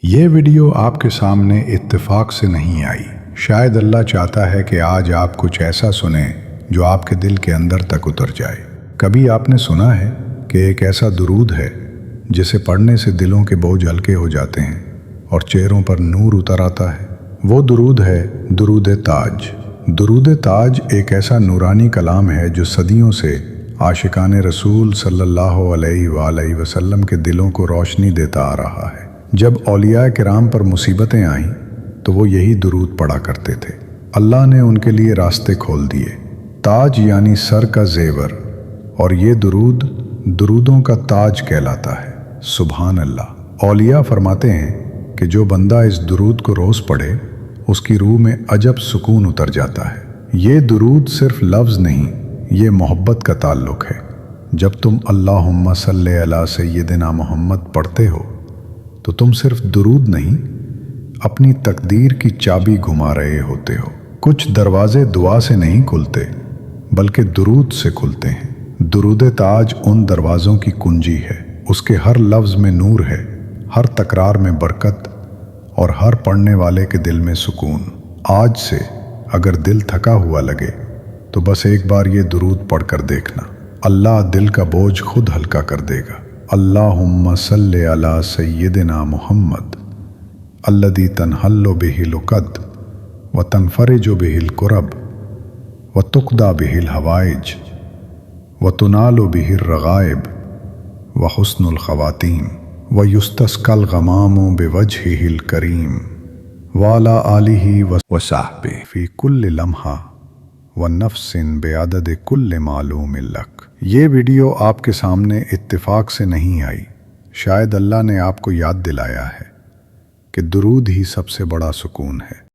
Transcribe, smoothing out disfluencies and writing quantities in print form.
یہ ویڈیو آپ کے سامنے اتفاق سے نہیں آئی۔ شاید اللہ چاہتا ہے کہ آج آپ کچھ ایسا سنیں جو آپ کے دل کے اندر تک اتر جائے۔ کبھی آپ نے سنا ہے کہ ایک ایسا درود ہے جسے پڑھنے سے دلوں کے بوجھ ہلکے ہو جاتے ہیں اور چہروں پر نور اتر آتا ہے؟ وہ درود ہے درود تاج۔ درود تاج ایک ایسا نورانی کلام ہے جو صدیوں سے عاشقان رسول صلی اللہ علیہ وآلہ وسلم کے دلوں کو روشنی دیتا آ رہا ہے۔ جب اولیاء کرام پر مصیبتیں آئیں تو وہ یہی درود پڑھا کرتے تھے۔ اللہ نے ان کے لیے راستے کھول دیے۔ تاج یعنی سر کا زیور، اور یہ درود درودوں کا تاج کہلاتا ہے۔ سبحان اللہ۔ اولیاء فرماتے ہیں کہ جو بندہ اس درود کو روز پڑھے اس کی روح میں عجب سکون اتر جاتا ہے۔ یہ درود صرف لفظ نہیں، یہ محبت کا تعلق ہے۔ جب تم اللہم صلی علی سیدنا محمد پڑھتے ہو تو تم صرف درود نہیں، اپنی تقدیر کی چابی گھما رہے ہوتے ہو۔ کچھ دروازے دعا سے نہیں کھلتے بلکہ درود سے کھلتے ہیں۔ درود تاج ان دروازوں کی کنجی ہے۔ اس کے ہر لفظ میں نور ہے، ہر تکرار میں برکت، اور ہر پڑھنے والے کے دل میں سکون۔ آج سے اگر دل تھکا ہوا لگے تو بس ایک بار یہ درود پڑھ کر دیکھنا، اللہ دل کا بوجھ خود ہلکا کر دے گا۔ اللہم صلی علی سیدنا محمد الذی تنحل بہ العقد وتنفرج بہ الکرب وتقضی بہ الحوائج وتنال بہ الرغائب وحسن الخواتیم ویستسقی الغمام بوجہہ الکریم وعلی آلہ وصحبہ فی کل لمحہ ونفس بعدد کل معلوم لک۔ یہ ویڈیو آپ کے سامنے اتفاق سے نہیں آئی۔ شاید اللہ نے آپ کو یاد دلایا ہے کہ درود ہی سب سے بڑا سکون ہے۔